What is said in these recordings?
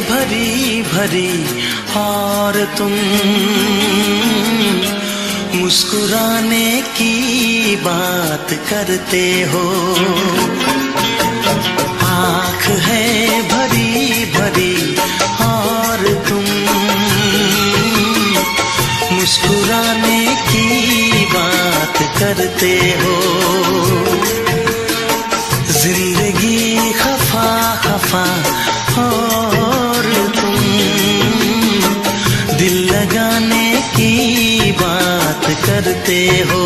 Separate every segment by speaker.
Speaker 1: भरी भरी और तुम मुस्कुराने की बात करते हो। आँख है भरी भरी और तुम मुस्कुराने की बात करते हो। जिंदगी खफा खफा और तुम दिल लगाने की बात करते हो।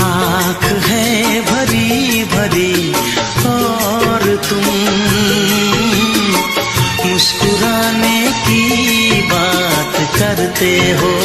Speaker 1: आँख है भरी भरी और तुम मुस्कुराने की बात करते हो।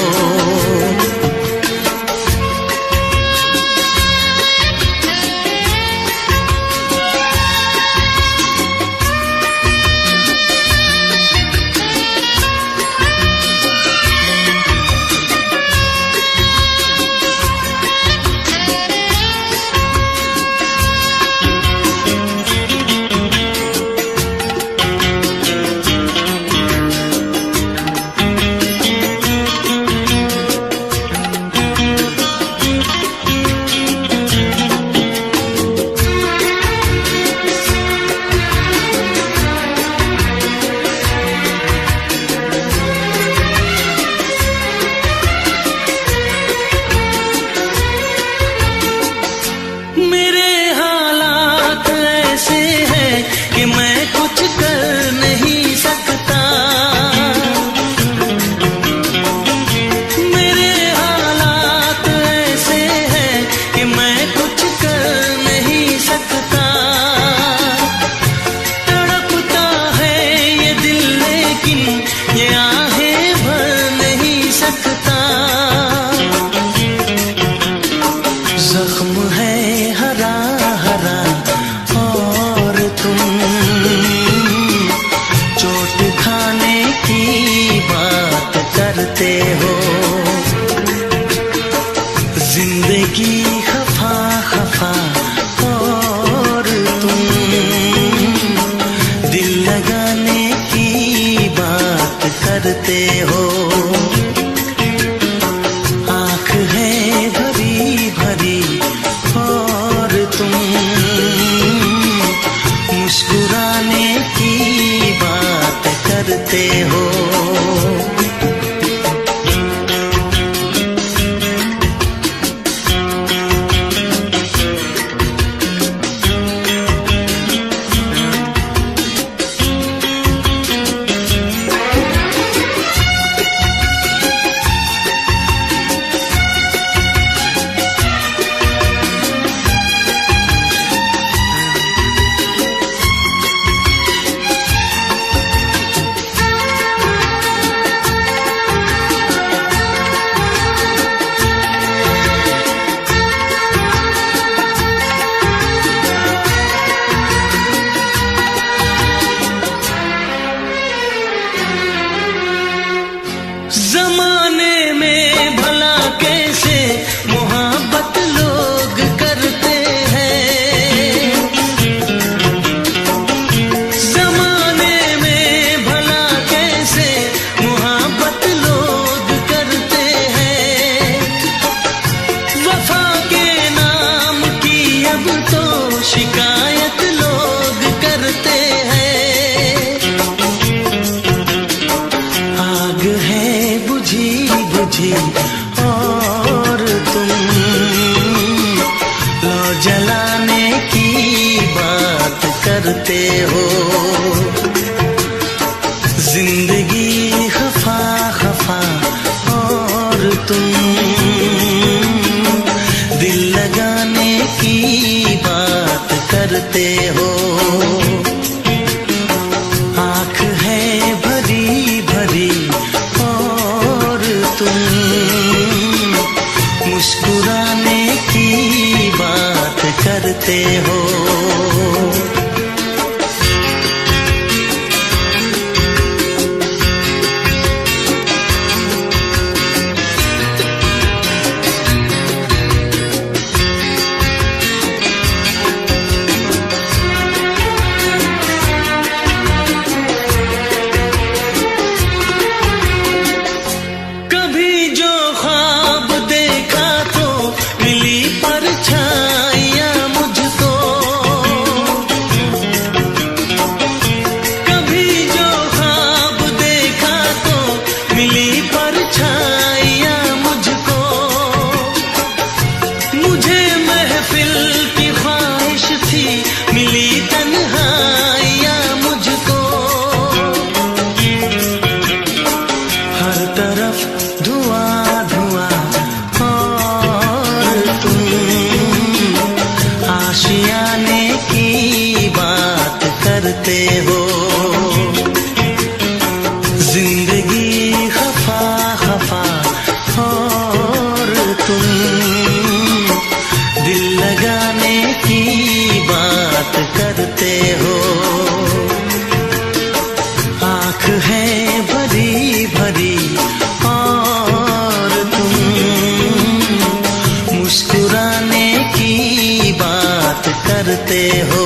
Speaker 1: जख्म है हरा हरा और तुम चोट खाने की बात करते हो। जिंदगी खफा खफा और तुम दिल लगाने की बात करते हो। आँख है भरी भरी और तुम मुस्कुराने की बात करते हो। जमाने में भला कैसे मोहब्बत लोग करते हैं। जमाने में भला कैसे मोहब्बत लोग करते हैं। वफा के नाम की अब तो शिकायत लोग करते हैं। आग है बुझी बुझी और तुम लो जलाने की बात करते हो। जिंदगी खफा खफा और तुम दिल लगाने की बात करते हो। आँख है भरी भरी और तुम मुस्कुराने की बात करते हो। करते हो। आँख है भरी भरी और तुम मुस्कुराने की बात करते हो।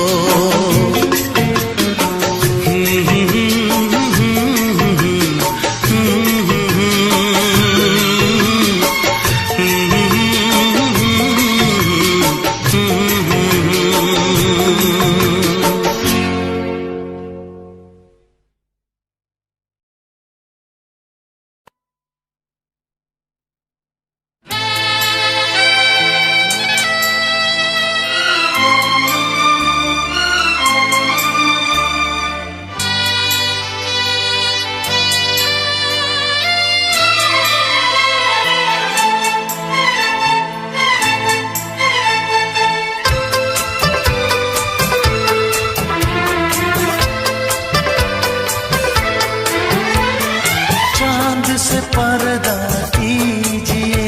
Speaker 1: से पर्दा कीजिए,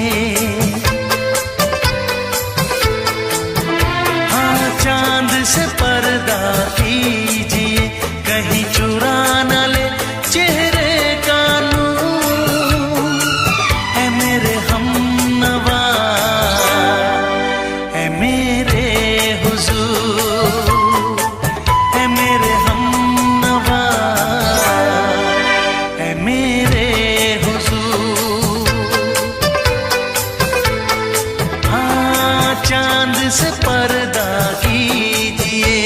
Speaker 1: हाँ चांद से पर्दा कीजिए, कहीं चुरा न ले चेहरे का नूर। है मेरे हमनवा, है मेरे हुजूर, है मेरे हमनवा, है मेरे चांद से पर्दा कीजिए।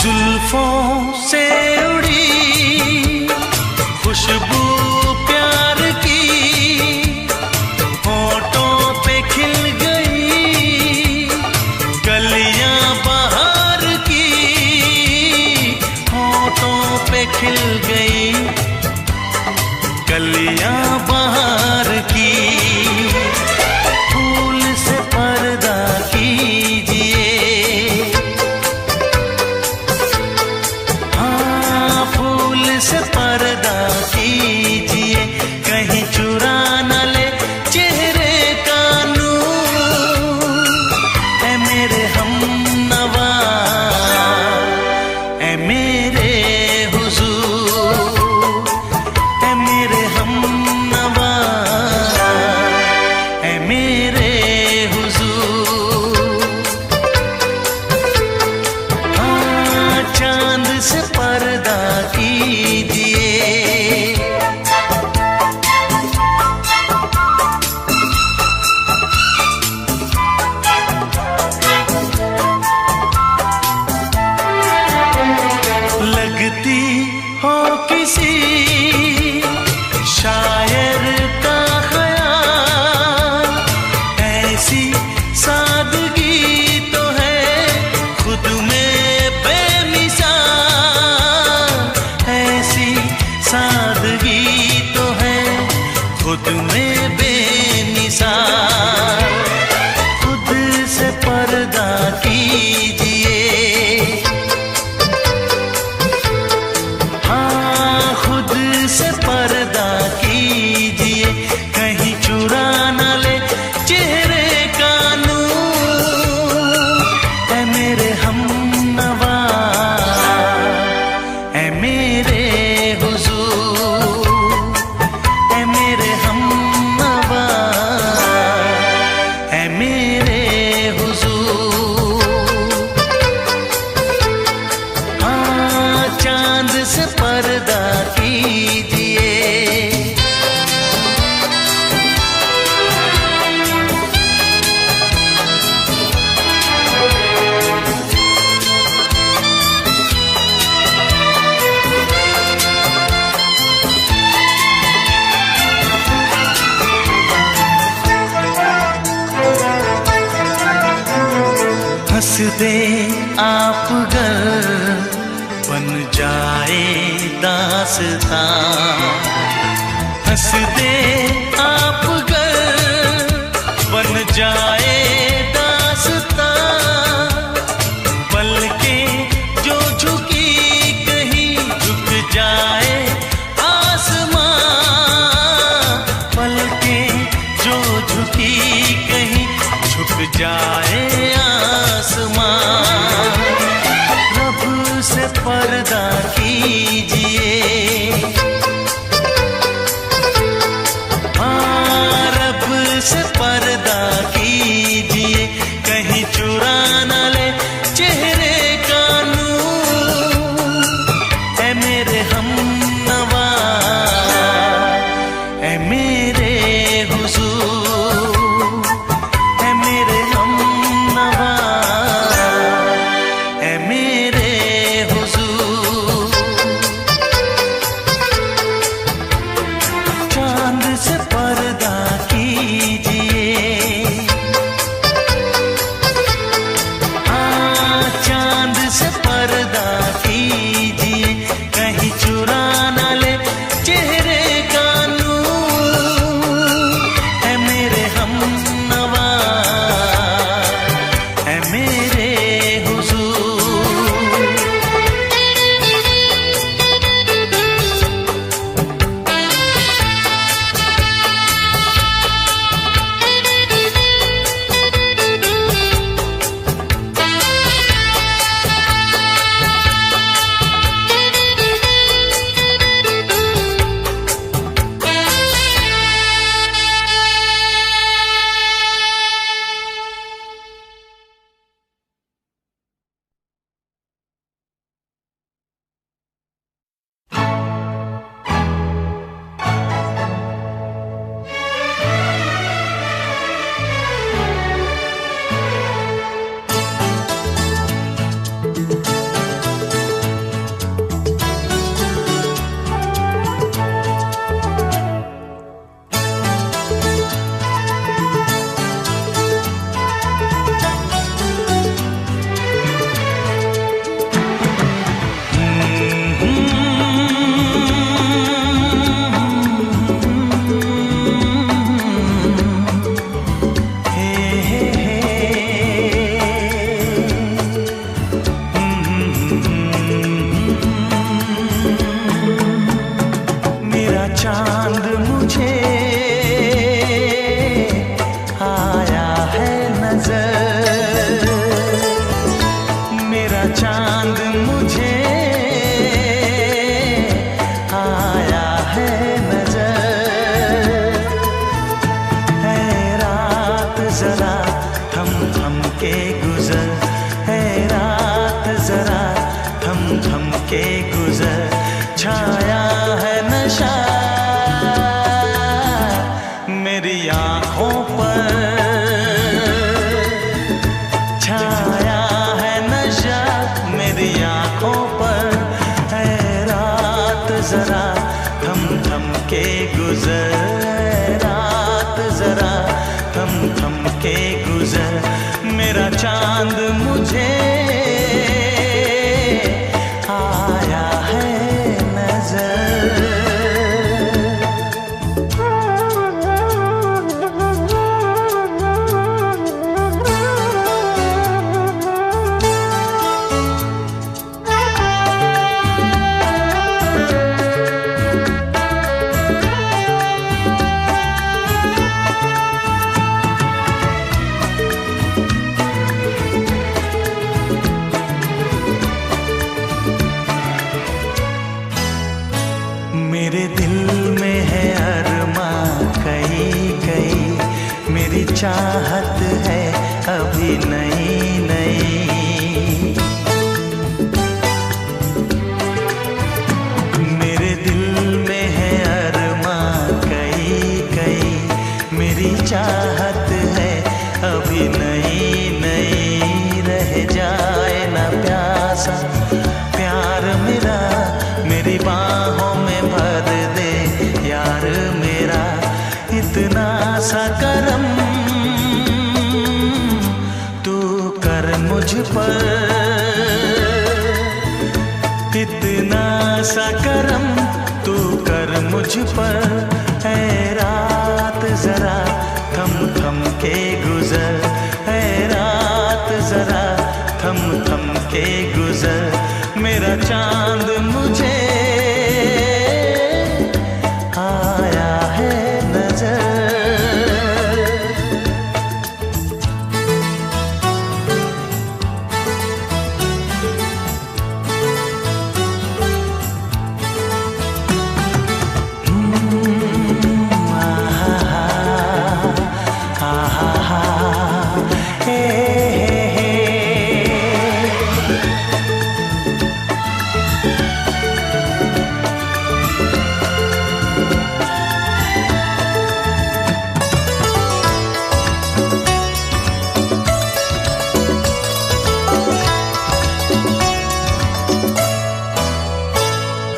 Speaker 1: जुल्फों से खुशबू प्यार की होठों पे खिल गई, कलियां बहार की होठों पे खिल गई, कलियां बहार की। फूल से पर्दा कीजिए, हाँ फूल से पर्दा कीजिए, कहीं चुरा न ले चेहरे का नूर। है मेरे हमनवा, है मेरे हुजूर, है मेरे हमनवा, है मेरे हुजूर। हाँ चांद से पर्दा कीजिए। लगती हो किसी शायर का ख्याल, ऐसी सादगी तो है खुद में बेमिसाल, ऐसी सादगी तो है खुद में बेमिसाल। खुद से पर्दा कीजिए, हाँ खुद से पर्दा कीजिए, कहीं चुरा न ले चेहरे का नूर। है मेरे हमनवा, है मेरे हुजूर, है मेरे हमनवा, है मेरे हुजूर। हाँ चांद से पर्दा कीजिए। हंस दे आप गर बन जाए दास्तां, हंस दे आप गर बन जाए दास्तां, पलकें जो झुकी कहीं झुक जाए आसमां, पलकें जो झुकी कहीं झुक जाए आसमां। रब से पर्दा कीजिए, से पर्दा कीजिए, कहीं चुरा न ले चेहरे का नूर। ऐ मेरे हमनवा, ऐ मेरे हुजूर, ऐ मेरे हमनवा, ऐ मेरे हुजूर। चांद से पर्दा जरा थम थम के गुजर, रात जरा थम थम के गुजर, मेरा चांद मुझे आया है नजर। मेरे दिल में है अरमां कई कई, मेरी चाहत है अभी नई नई। मेरे दिल में है अरमां कई कई, मेरी चाहत है अभी नई नई। रह जाए ना प्यासा प्यार मेरा, मेरी बाहों में भर दे यार मेरा। इतना सा करम तू कर मुझ पर, इतना सा करम तू कर मुझ पर। जरा थम थम के गुजर, है रात जरा थम थम के गुजर, मेरा चांद मुझे आया है नजर।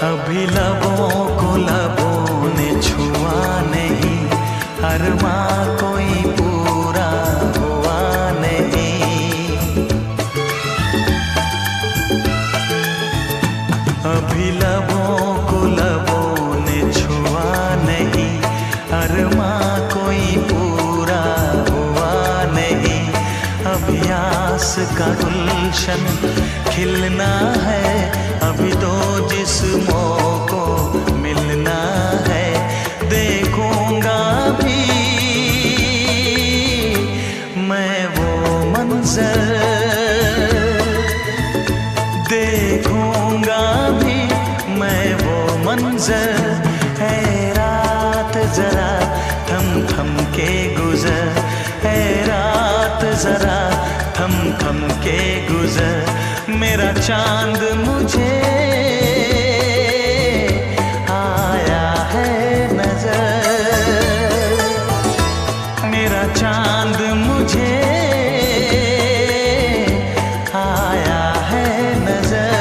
Speaker 1: अभी लबों को लबों ने छुआ नहीं, अरमां कोई पूरा हुआ नहीं। अभी लबों को लबों ने छुआ नहीं, अरमां कोई पूरा हुआ नहीं। अभी आस का गुलशन खिलना है, अभी दो जिस्मों को मिलना है। देखूंगा भी मैं वो मंजर, देखूंगा भी मैं वो मंजर, है रात जरा थम थम के गुजर, है रात जरा थम थम के गुजर, मेरा चांद मुझे आया है नजर, मेरा चांद मुझे आया है नजर,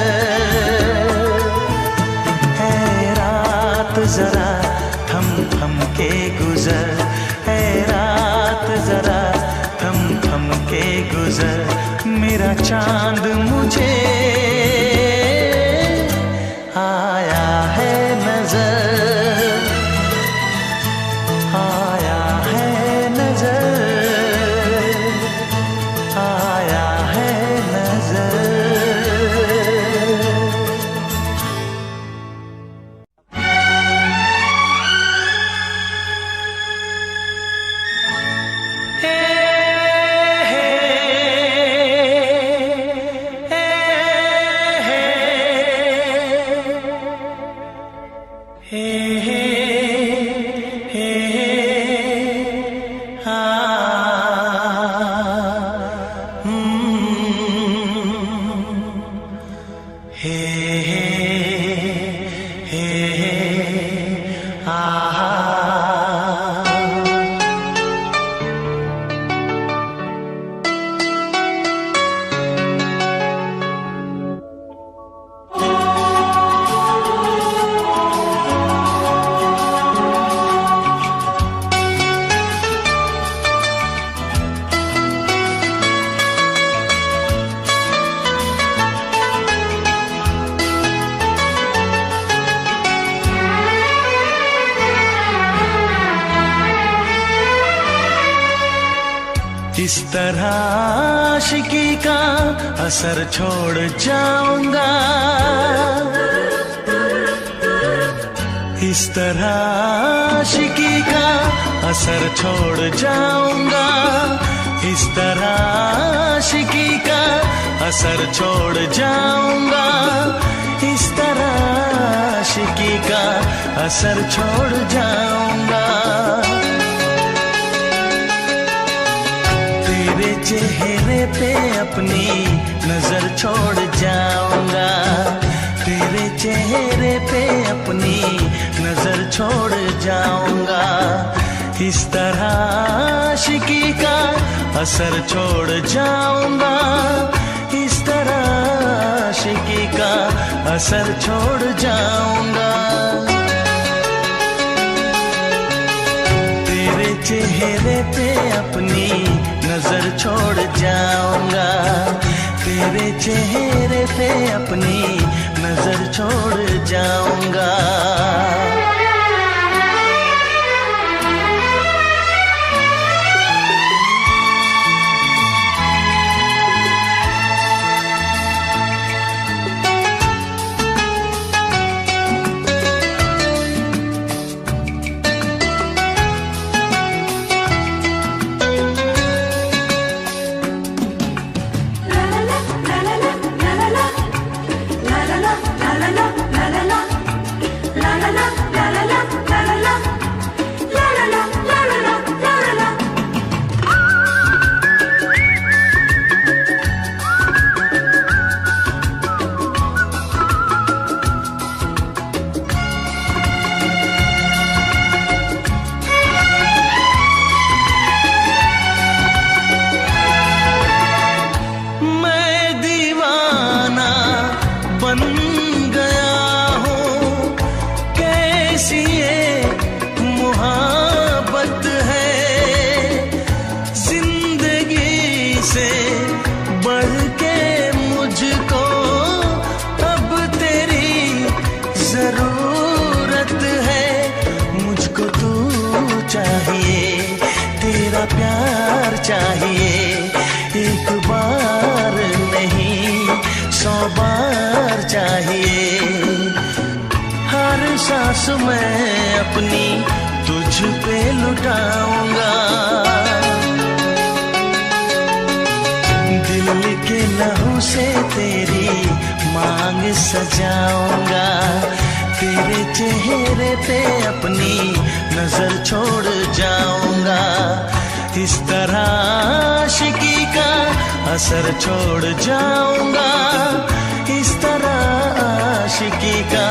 Speaker 1: है रात जरा थम थम के गुजर, है रात जरा थम थम के गुजर, मेरा चांद मुझे आया है नजर, आया है नजर, आया है नजर। इस तरह आशिकी का असर छोड़ जाऊंगा, इस तरह आशिकी का असर छोड़ जाऊंगा, इस तरह आशिकी का असर छोड़ जाऊंगा, इस तरह आशिकी का असर छोड़ जाऊंगा। तेरे चेहरे पे अपनी नजर छोड़ जाऊंगा, तेरे चेहरे पे अपनी नजर छोड़ जाऊंगा, इस तरह आशिकी का असर छोड़ जाऊंगा, इस तरह आशिकी का असर छोड़ जाऊंगा। तेरे चेहरे पे अपनी नजर छोड़ जाऊंगा, तेरे चेहरे पे अपनी नजर छोड़ जाऊंगा। प्यार चाहिए, एक बार नहीं 100 बार चाहिए। हर सांस मैं अपनी तुझ पे लुटाऊंगा, दिल के लहू से तेरी मांग सजाऊंगा, तेरे चेहरे पे अपनी नजर छोड़ जाऊंगा। इस तरह आशिकी का असर छोड़ जाऊंगा, इस तरह आशिकी का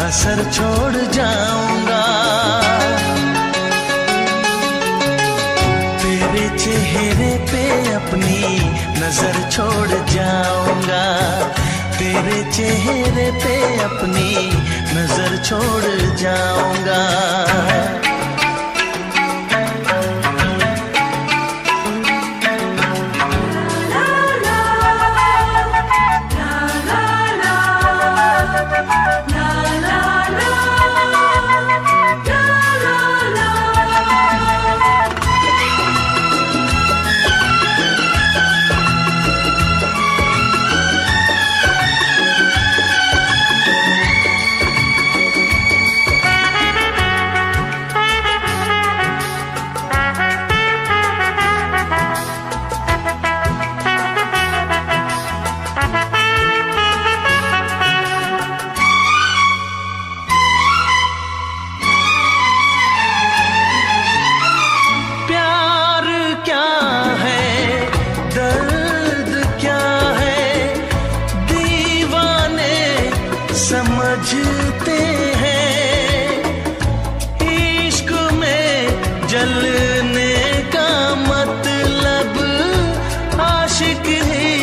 Speaker 1: असर छोड़ जाऊंगा। तेरे चेहरे पे अपनी नजर छोड़ जाऊंगा, तेरे चेहरे पे अपनी नजर छोड़ जाऊंगा। समझते हैं इश्क में जलने का मतलब, आशिक ही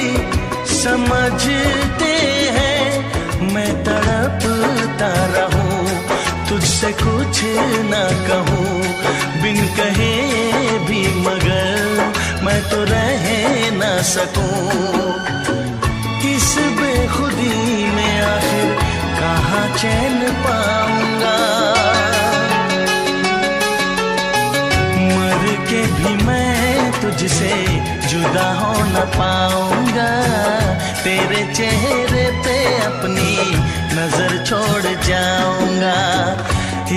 Speaker 1: समझते हैं। मैं तड़पता रहूं, तुझसे कुछ ना कहूं, बिन कहे भी मगर मैं तो रह ना सकूं। इस बेखुदी में आखिर कहाँ चैन पाऊंगा, मर के भी मैं तुझसे जुदा हो न पाऊंगा। तेरे चेहरे पे अपनी नजर छोड़ जाऊंगा,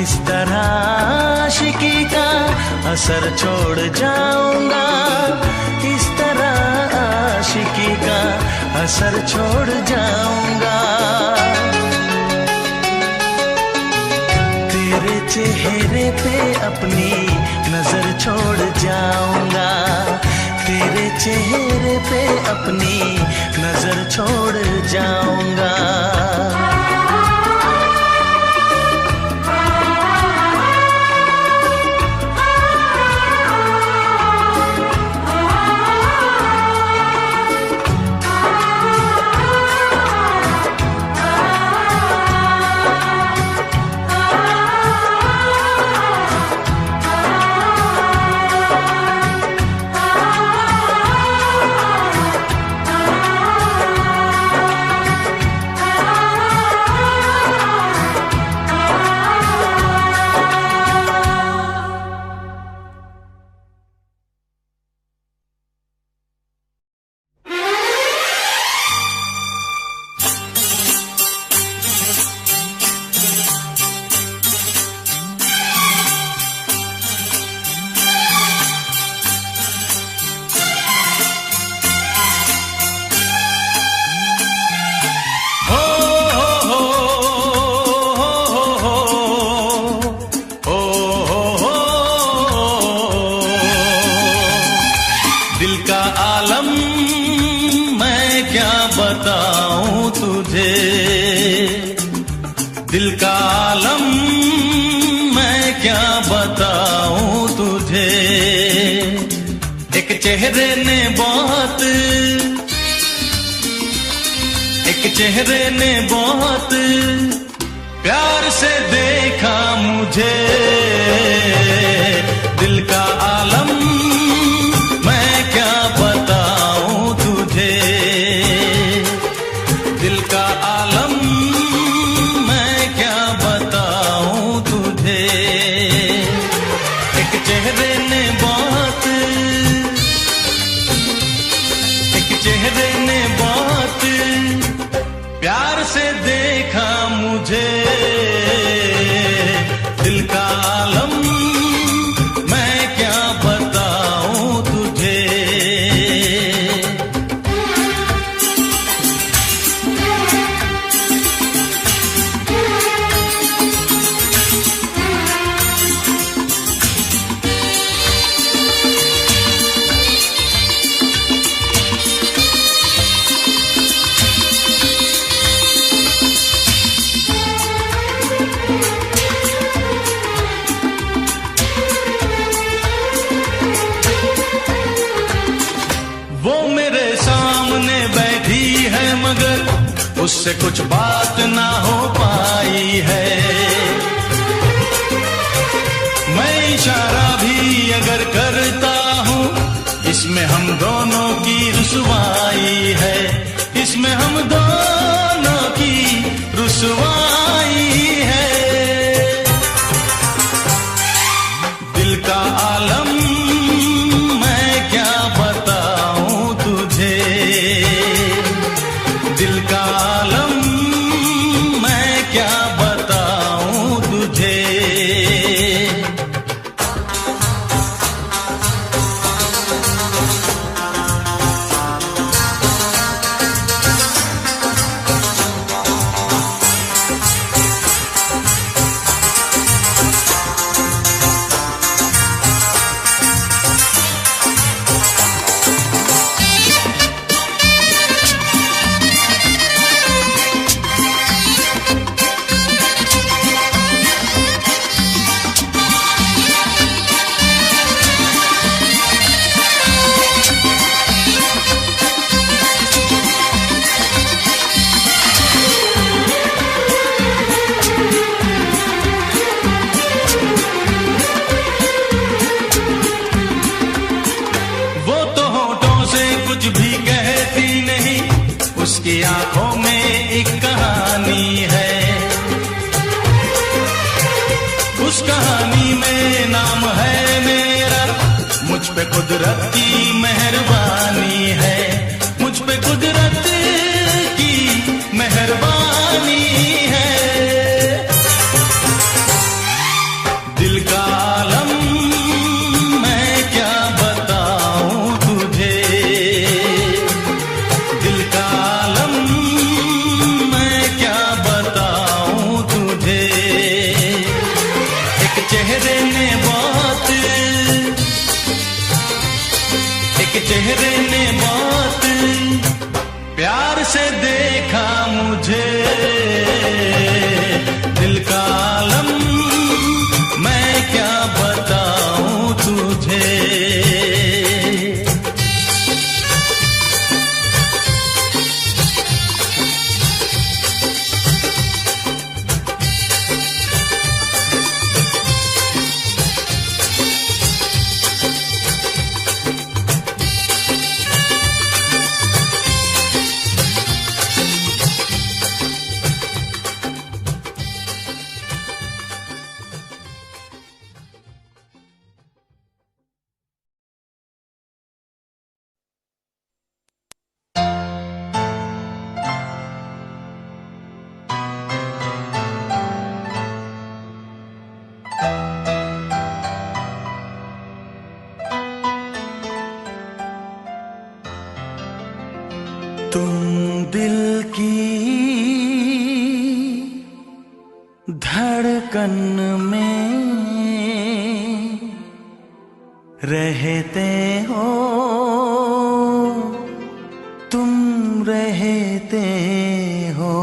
Speaker 1: इस तरह आशिकी का असर छोड़ जाऊंगा, इस तरह आशिकी का असर छोड़ जाऊंगा। तेरे चेहरे पे अपनी नजर छोड़ जाऊंगा, तेरे चेहरे पे अपनी नजर छोड़ जाऊंगा। दिल का आलम मैं क्या बताऊं तुझे। एक चेहरे ने बहुत, एक चेहरे ने बहुत प्यार से देखा मुझे। दिल का आलम मैं क्या बताऊं तुझे। दिल का आलम मैं क्या बताऊं तुझे। एक चेहरे ने बहुत, एक चेहरे ने बहुत प्यार से देखा मुझे। दिल का आलम मैं क्या बताऊं तुझे। वो मेरे सामने बैठी है मगर उससे कुछ बात ना हो पाई है। मैं इशारा भी अगर करता हूँ इसमें हम दोनों की रुसवाई है। इसमें हम दोनों की रुसवाई है। दिल का आलम दिल का आलम मैं क्या बताऊं तुझे। कुछ भी कहती नहीं, उसकी आंखों में एक कहानी है। उस कहानी में नाम है मेरा, मुझ पे कुदरत की मेहरबानी है। मुझ पे कुदरत की मेहरबानी है। दिल का आलम मैं क्या बताऊं तुझे। दिल का आलम मैं क्या बताऊं तुझे। एक चेहरे ने बहुत, एक चेहरे ने बहुत प्यार से देखा मुझे। दिल का आलम मैं क्या बताऊं तुझे। तुम दिल की धड़कन में रहते हो, तुम रहते हो।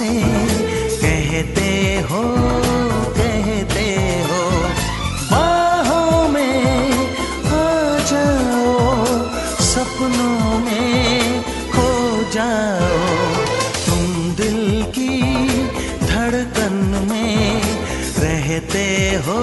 Speaker 1: से कहते हो बाहों में आ जाओ, सपनों में खो जाओ, तुम दिल की धड़कन में रहते हो।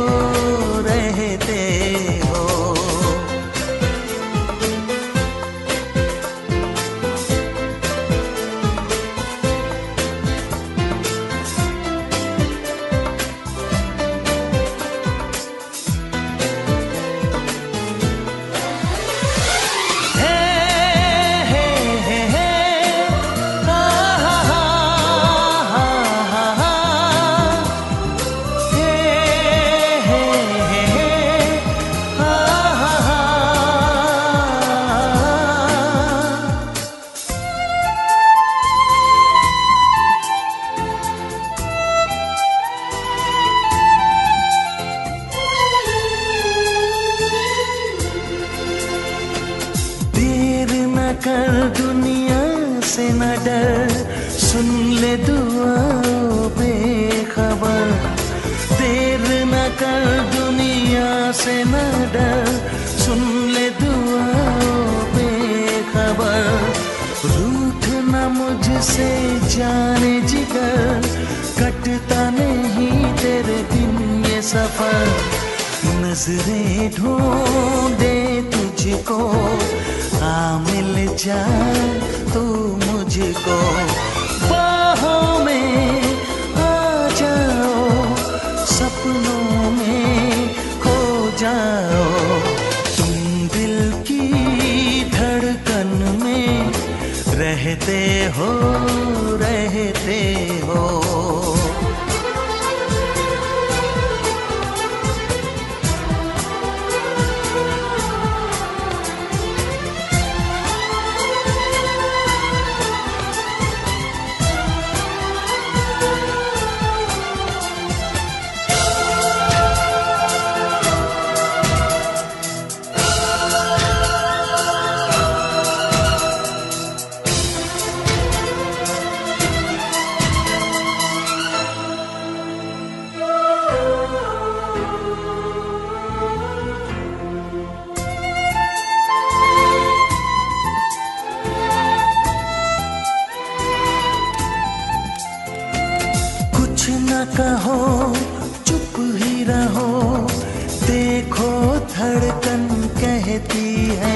Speaker 1: कर दुनिया से न डर, सुन ले दुआओं बेखबर। देर न कर दुनिया से न डर, सुन ले दुआओं बेखबर। रूठ न मुझसे जाने जिगर, कटता नहीं तेरे दिन ये सफर। नजरें ढूंढे तुझको, आ मिल जा तू मुझको। बाहों में आ जाओ, सपनों में खो जाओ, तुम दिल की धड़कन में रहते हो। कहो चुप ही रहो, देखो धड़कन कहती है।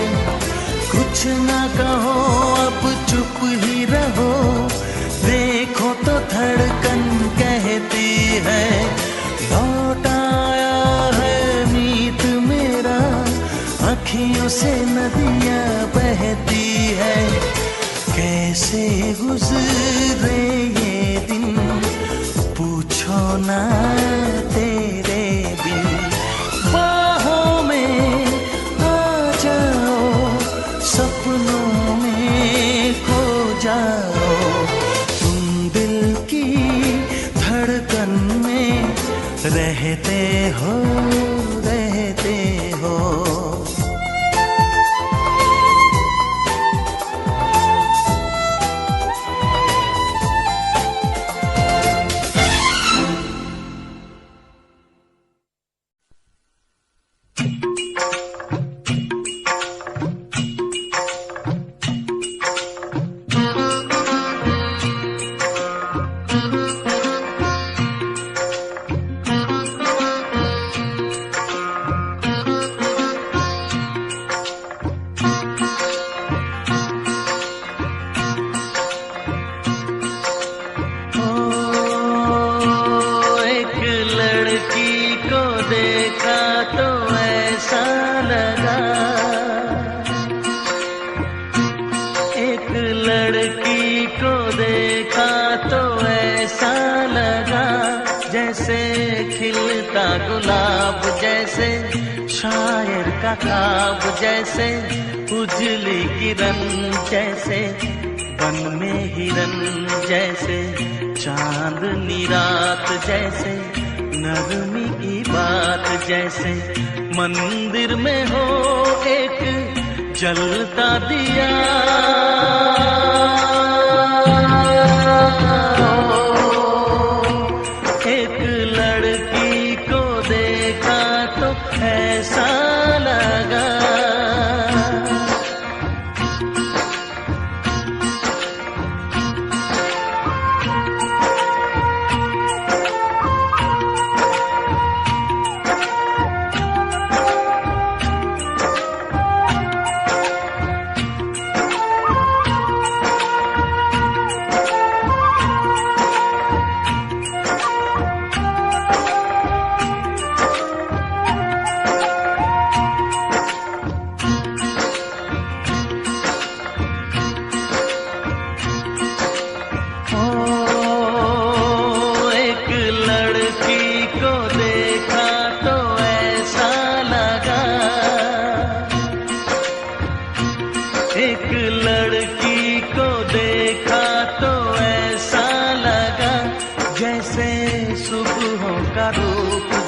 Speaker 1: कुछ ना कहो अब चुप ही रहो, देखो तो धड़कन कहती है। लौट आया है मीत मेरा, अखियों से नदियाँ बहती है। कैसे गुजरे ये दिन पूछो ना तेरे बिन। बाहों में आ जाओ, सपनों में खो जाओ, तुम दिल की धड़कन में रहते हो। गुलाब जैसे शायर का ख्वाब, जैसे उजली किरण, जैसे बन में हिरन, जैसे चांदनी रात, जैसे नरमी की बात, जैसे मंदिर में हो एक जलता दिया।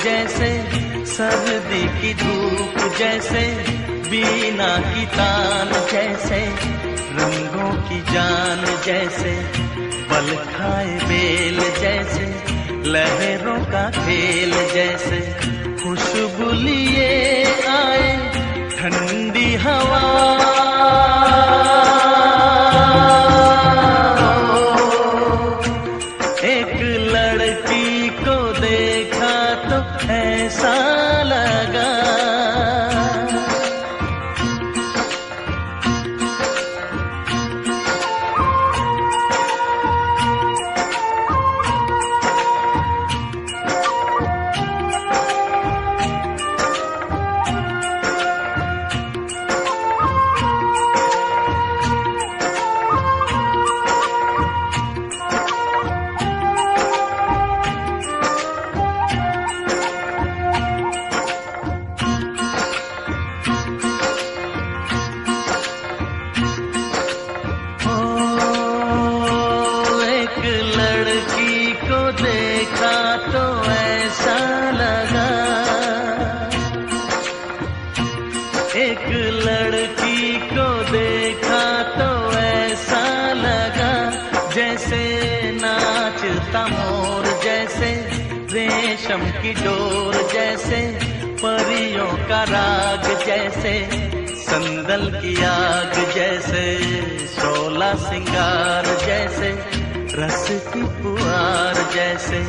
Speaker 1: जैसे, सर्दी की धूप जैसे, बीना की तान जैसे, रंगों की जान जैसे, बल खाए बेल जैसे, लहरों का खेल जैसे, खुशबू लिए आए ठंडी हवा। एक लड़की को देखा तो ऐसा लगा, एक लड़की को देखा तो ऐसा लगा, जैसे नाचता मोर जैसे, रेशम की डोर जैसे, परियों का राग जैसे, संदल की आग जैसे, शोला सिंगार जैसे, रस की पुआर जैसे,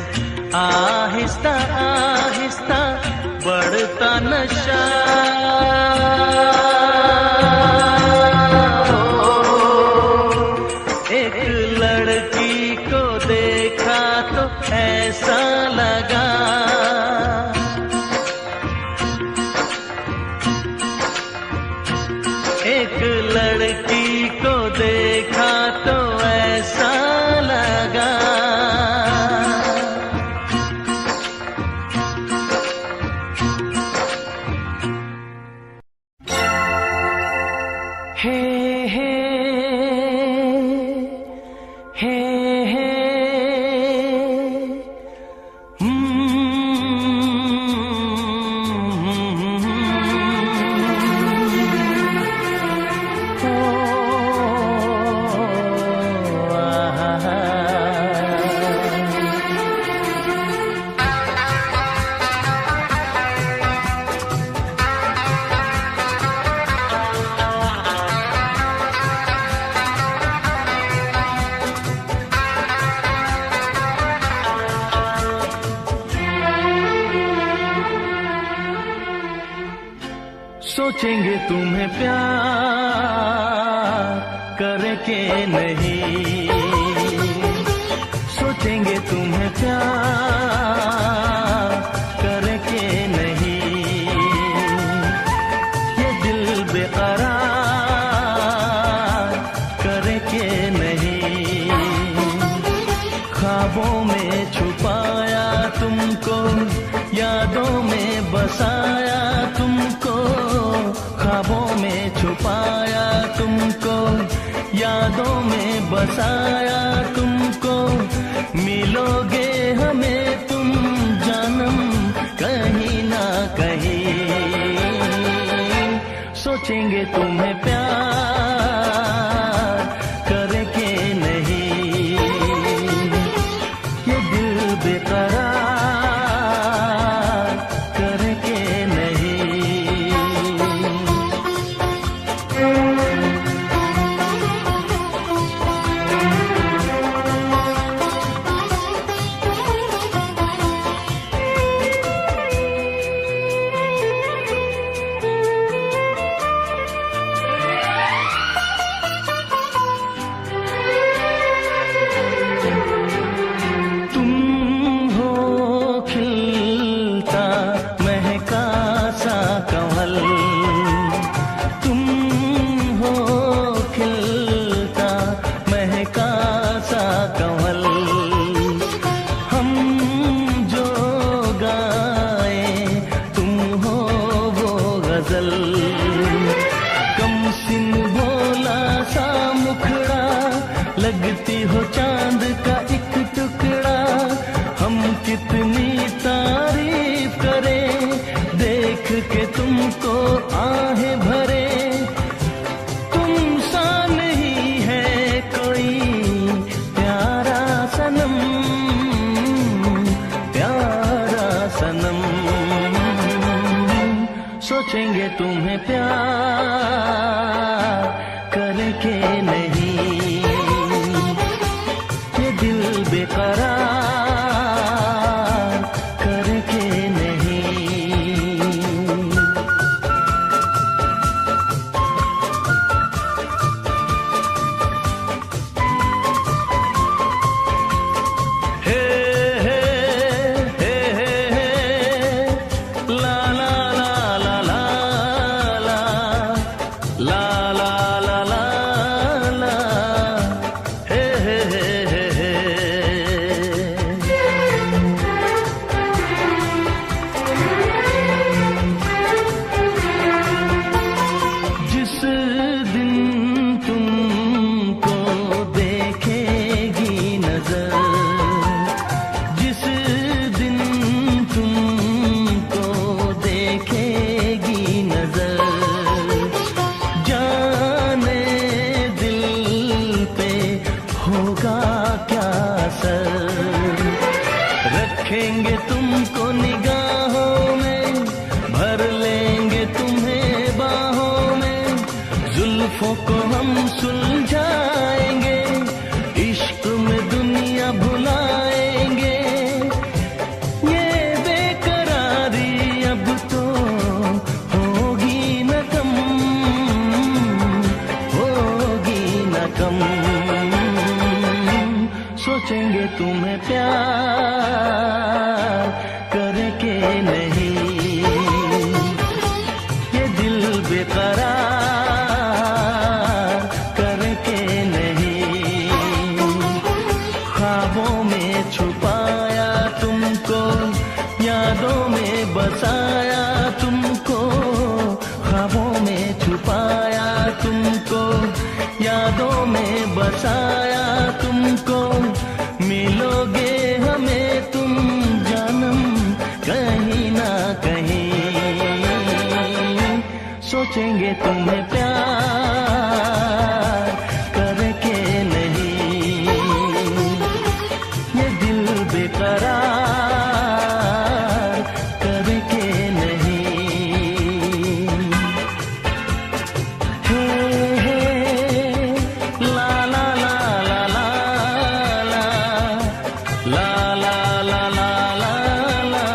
Speaker 1: आहिस्ता आहिस्ता बढ़ता नशा। एक लड़की को देखा तो ऐसा लगा, एक लड़की को देखा तो ऐसा लगा। हे हे हे हे सोचेंगे तुम्हें प्यार करके नहीं, सोचेंगे तुम्हें प्यार करके नहीं, ये दिल बेकरार करके नहीं, ख्वाबों में छुपाया तुमको, यादों में बसाया तुमको, ख्वाबों में छुपाया तुमको, यादों में बसाया तुमको, मिलोगे हमें तुम जानम कहीं ना कहीं, सोचेंगे तुम्हें प्यार करके नहीं, ये दिल बेकरार करके नहीं। लगती हो चांद का एक टुकड़ा, हम कितनी तारीफ तुमको आहें भरे, तुम सा नहीं है कोई प्यारा सनम, प्यारा सनम। सोचेंगे तुम्हें प्यार करके नहीं, ये दिल बेकरार करके नहीं। हे हे हे हे हे ला ला ला ला ला ला ला ला ला ला ला हे हे हे हे हे। जिस दिन तुमको देखेगी नजर, जिस दिन तुमको देखेगी नजर, जाने दिल पे होगा क्या असर। रखेंगे तुमको निगाहों में, भर लेंगे तुम्हें बाहों में, जुल्फों को हम सुलझाएंगे, इश्क में दुनिया भुलाएंगे। ये बेकरारी अब तो होगी न कम, होगी न कम। सोचेंगे तुम्हें प्यार करके नहीं, ये दिल बेकरार करके नहीं। ख्वाबों में छुपाया तुमको, यादों में बसाया तुमको, ख्वाबों में छुपाया तुमको, यादों में बसाया तुमको। मिलोगे हमें तुम जानम कहीं ना कहीं, सोचेंगे तुम्हें प्यार करके नहीं, ये दिल बेकरार करके नहीं। हे हे ला ला ला ला ला ला ला ला ला ला ला ला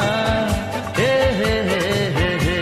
Speaker 1: हे हे हे हे हे।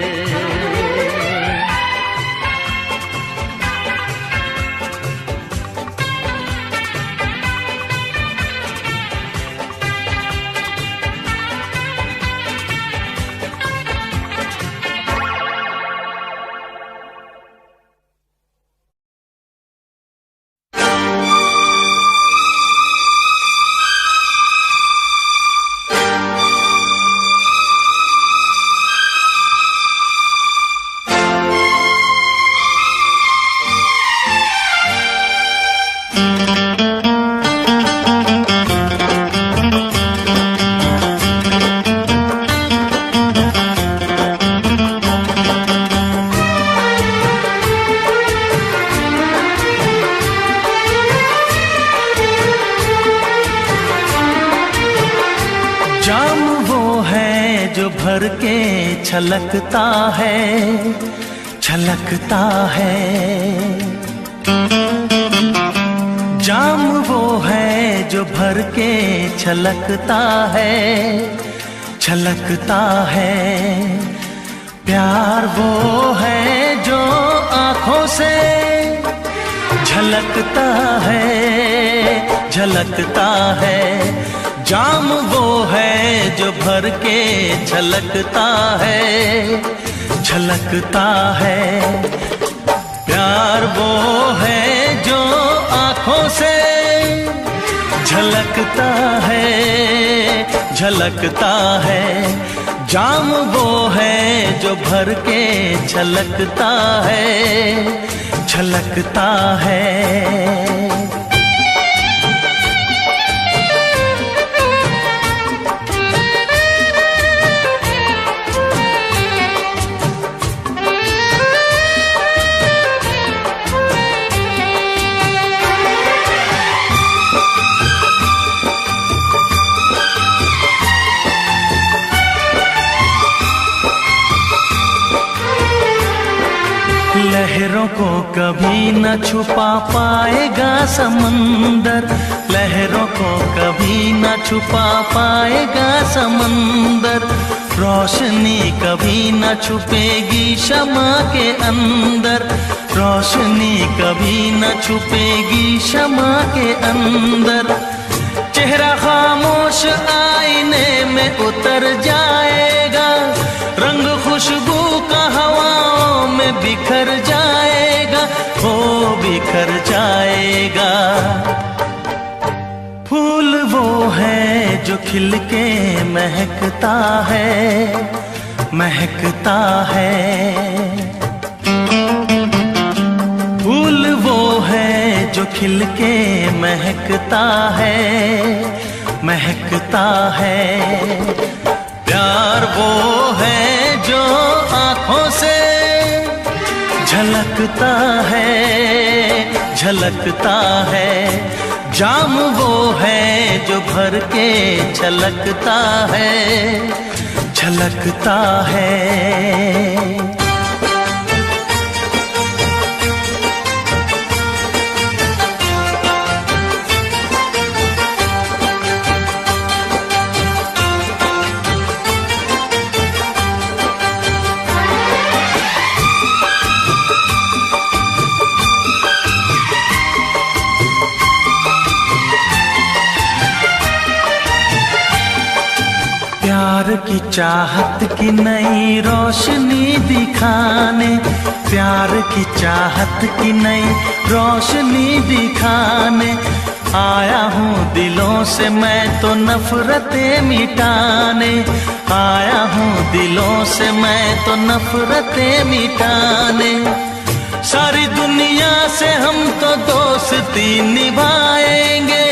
Speaker 1: जाम वो है जो भर के छलकता है, छलकता है। जाम वो है जो भर के छलकता है, छलकता है। प्यार वो है जो आँखों से झलकता है, झलकता है। जाम वो है जो भर के छलकता है, छलकता है। प्यार वो है जो आँखों से झलकता है, झलकता है। जाम वो है जो भर के छलकता है, छलकता है। लहरों को कभी न छुपा पाएगा समंदर, लहरों को कभी न छुपा पाएगा समंदर। रोशनी कभी न छुपेगी शमा के अंदर, रोशनी कभी न छुपेगी शमा के अंदर। चेहरा खामोश आईने में उतर जाएगा, रंग खुशबू का हवाओं में बिखर जाएगा, वो बिखर जाएगा। फूल वो है जो खिल के महकता है, महकता है। फूल वो है जो खिल के महकता है, महकता है। प्यार वो है जो आँखों से झलकता है, झलकता है। जाम वो है जो भर के छलकता है, छलकता है। प्यार की चाहत की नई रोशनी दिखाने, प्यार की चाहत की नई रोशनी दिखाने आया हूँ दिलों से मैं तो नफरतें मिटाने, आया हूँ दिलों से मैं तो नफरतें मिटाने। सारी दुनिया से हम तो दोस्ती निभाएंगे,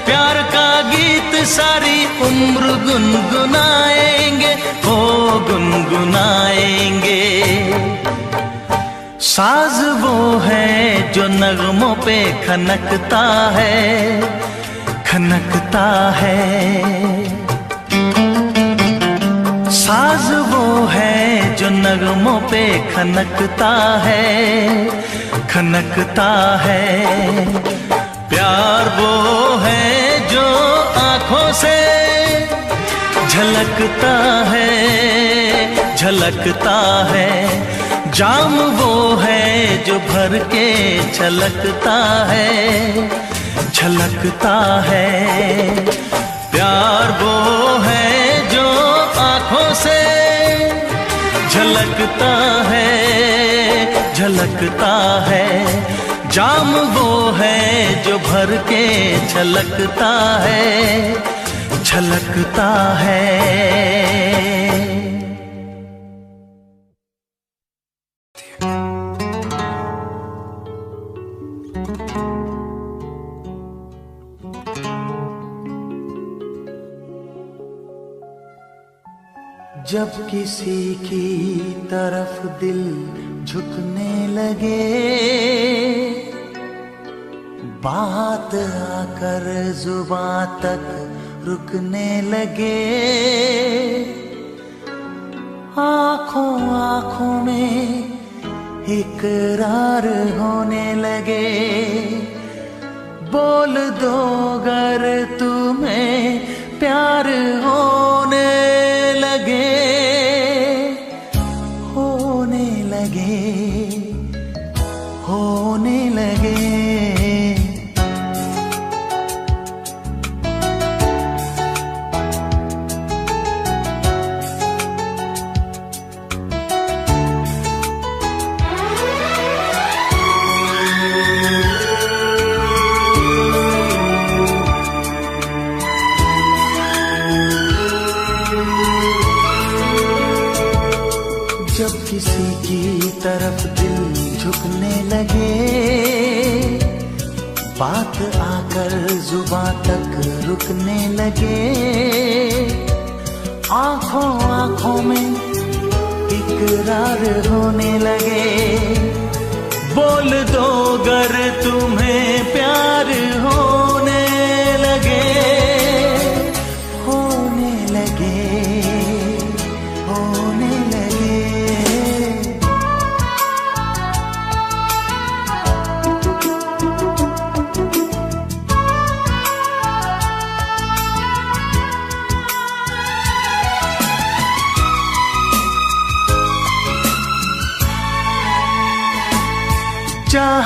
Speaker 1: प्यार का गीत सारी उम्र गुनगुनाएंगे, हो गुनगुनाएंगे। साज वो है जो नगमों पे खनकता है, खनकता है। साज वो है जो नगमों पे खनकता है, खनकता है। प्यार वो है जो आँखों से झलकता है, झलकता है। जाम वो है जो भर के छलकता है, छलकता है। प्यार वो है जो आँखों से झलकता है, झलकता है। जाम वो है जो भर के छलकता है, छलकता है। जब किसी की तरफ दिल झुकने लगे, बात आकर जुबां तक रुकने लगे, आँखों आँखों में इकरार होने लगे। बोल दो अगर तुम्हें प्यार होने लगे, होने लगे, होने लगे। जब किसी की तरफ दिल झुकने लगे, बात आकर जुबां तक रुकने लगे, आँखों आँखों में इकरार होने लगे। बोल दो अगर तुम्हें प्यार होने लगे, होने लगे, होने लगे।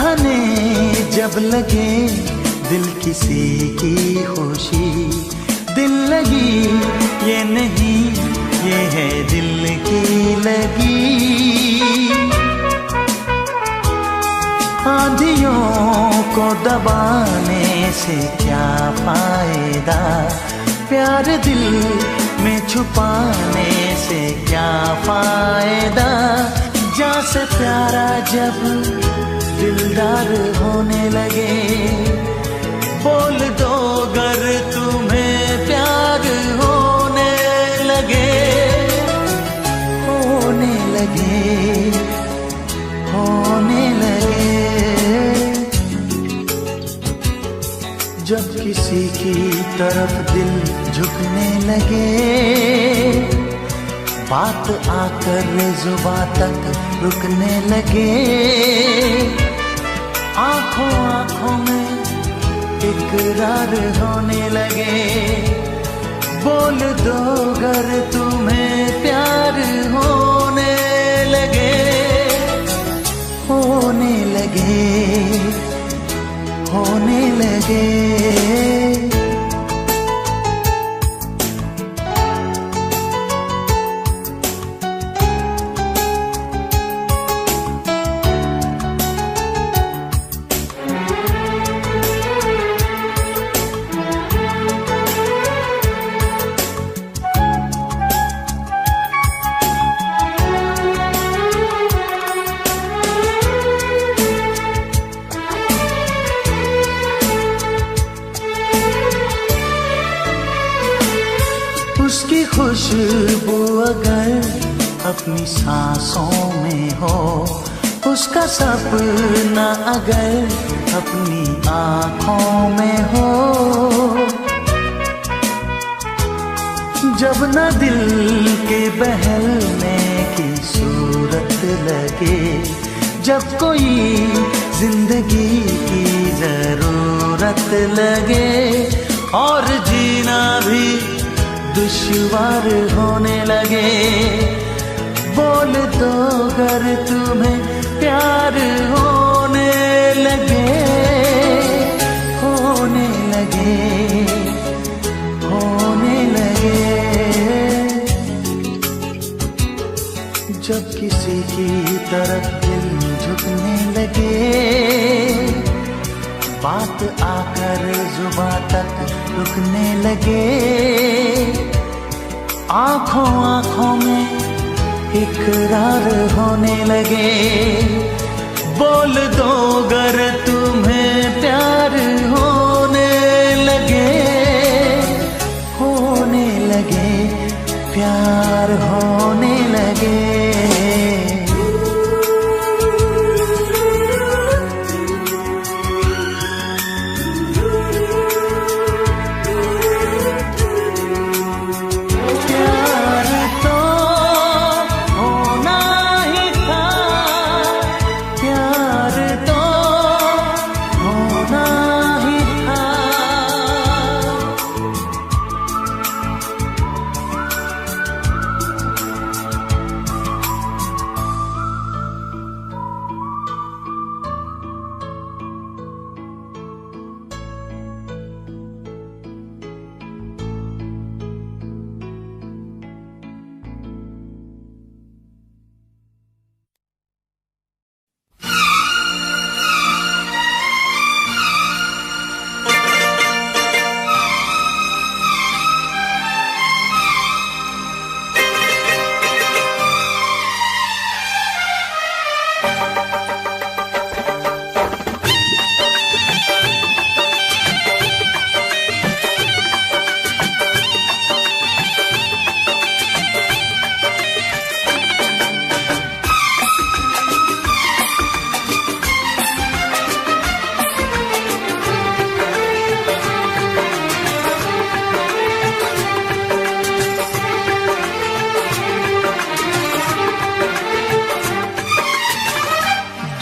Speaker 2: चाहने जब लगे दिल किसी की खुशी, दिल लगी ये नहीं ये है दिल की लगी। आंधियों को दबाने से क्या फायदा, प्यार दिल में छुपाने से क्या फायदा। जान से प्यारा जब दिलदार होने लगे, बोल दो अगर तुम्हें प्यार होने लगे, होने लगे, होने लगे। जब किसी की तरफ दिल झुकने लगे, बात आकर जुबां तक रुकने लगे, आंखों आंखों में इकरार होने लगे, बोल दो अगर तुम्हें प्यार होने लगे, होने लगे, होने लगे। उसकी खुशबू अगर अपनी सांसों में हो, उसका सपना अगर अपनी आँखों में हो, जब न दिल के बहलने की सूरत लगे, जब कोई जिंदगी की जरूरत लगे और जीना भी दुश्वार होने लगे, बोल दो अगर तुम्हें प्यार होने लगे, होने लगे, होने लगे। जब किसी की तरफ दिल झुकने लगे, बात आकर जुबां तक रुकने लगे, आंखों आंखों में इकरार होने लगे, बोल दो अगर तुम्हें प्यार होने लगे, होने लगे, प्यार होने लगे।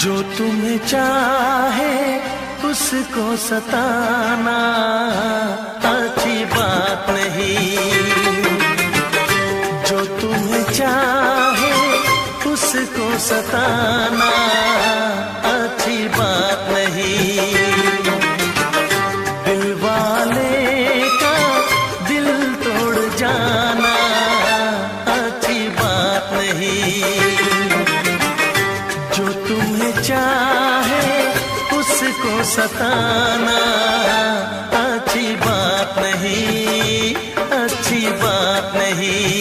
Speaker 2: जो तुम्हें चाहे उसको सताना अच्छी बात नहीं, जो तुम्हें चाहे उसको सताना अच्छी बात सताना अच्छी बात नहीं, अच्छी बात नहीं।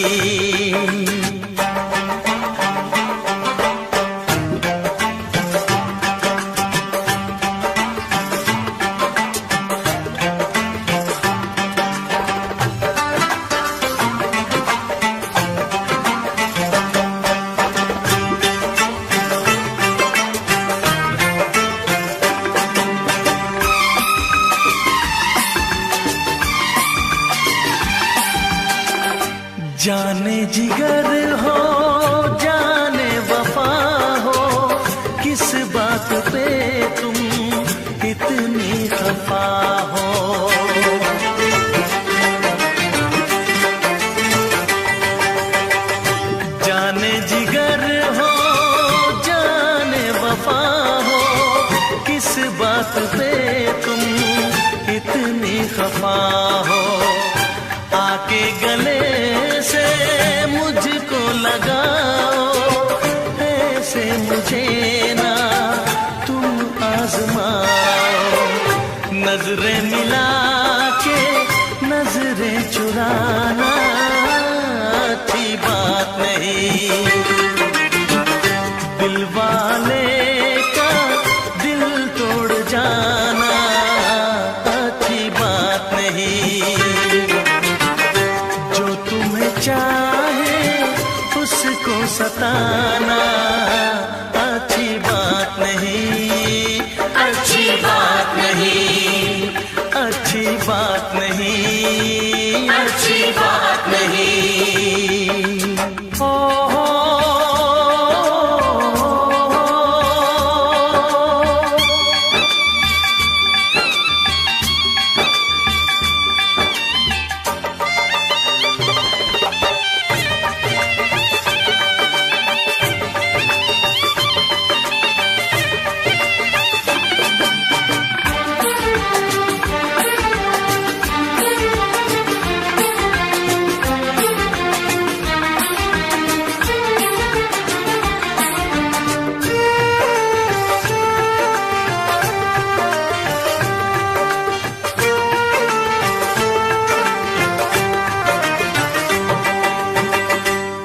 Speaker 2: जाने जिगर हो जाने वफा हो, किस बात पे तुम इतनी खफा हो। जाने जिगर हो जाने वफा हो, किस बात पे तुम इतनी खफा हो। आके गले से मुझको लगाओ, ऐसे मुझे ना तुम आजमाओ। नजरें मिला के नजरें चुराना अच्छी बात नहीं। दिल वाले का दिल तोड़ जाना अच्छी बात नहीं। चाहे उसको सताना अच्छी बात नहीं, अच्छी बात नहीं, अच्छी बात नहीं, अच्छी बात नहीं। ओ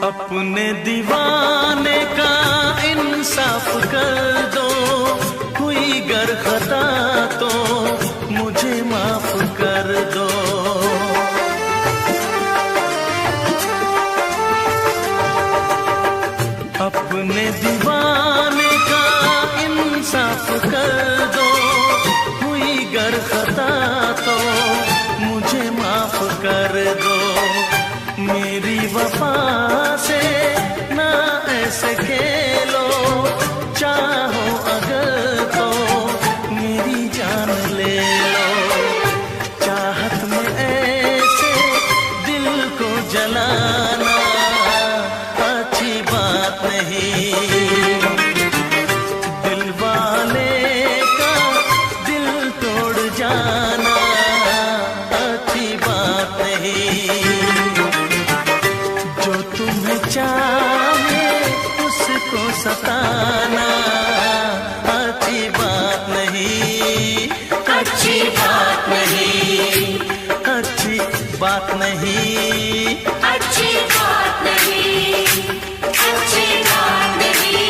Speaker 2: अपने दीवाने का इंसाफ कर दो, हुई गर खता तो मुझे माफ कर दो। अपने दीवाने का इंसाफ कर दो, हुई गर खता तो मुझे माफ कर दो। मेरी वफा से ना ऐसे खेलो, चाहो अगर तो मेरी जान ले लो। चाहत में ऐसे दिल को जलाना अच्छी बात नहीं। दिल वाले का दिल तोड़ जाना अच्छी बात नहीं। चाहे उसको सताना अच्छी बात नहीं, अच्छी बात नहीं, अच्छी बात नहीं, अच्छी बात नहीं, अच्छी बात नहीं,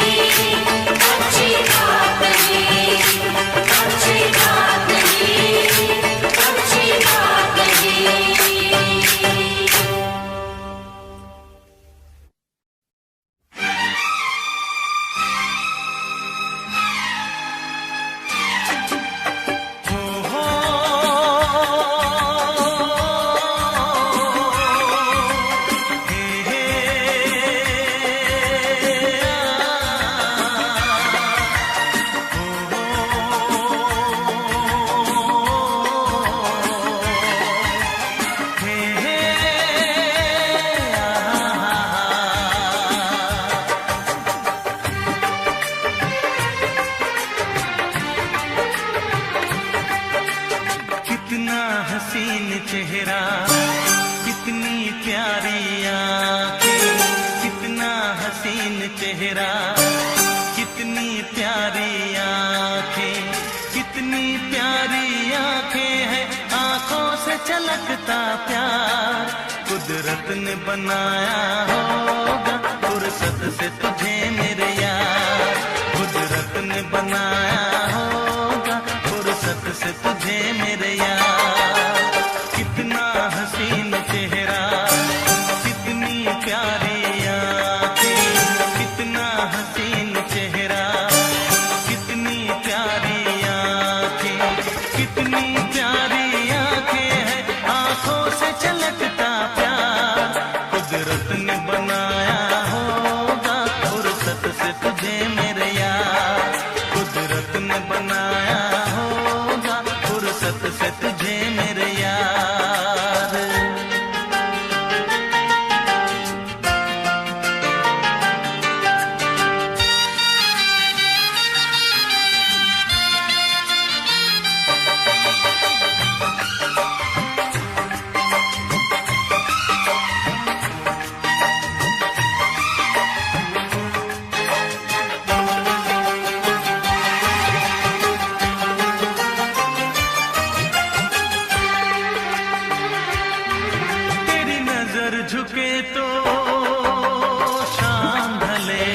Speaker 2: अच्छी बात नहीं, अच्छी बात नहीं, अच्छी बात नहीं। हसीन चेहरा, कितनी प्यारी आँखें, कितना हसीन चेहरा, कितनी प्यारी आँखें, कितनी प्यारी
Speaker 1: प्यार कुदरत ने बनाया होगा फुर्सत से तुझे मेरे यार, कुदरत ने बनाया होगा फुर्सत से तुझे मेरे यार। कितना हसीन चेहरा, कितनी प्यारी आँखें, कितना हसीन चेहरा, कितनी प्यारी आँखें, कितनी प्यारी आँखें हैं, आँखों से छलकता प्यार कुदरत ने बनाया होगा फुर्सत से तुझे मेरे यार, कुदरत ने बनाया होगा फुर्सत से तुझे मेरे यार। झुके तो शाम ढले,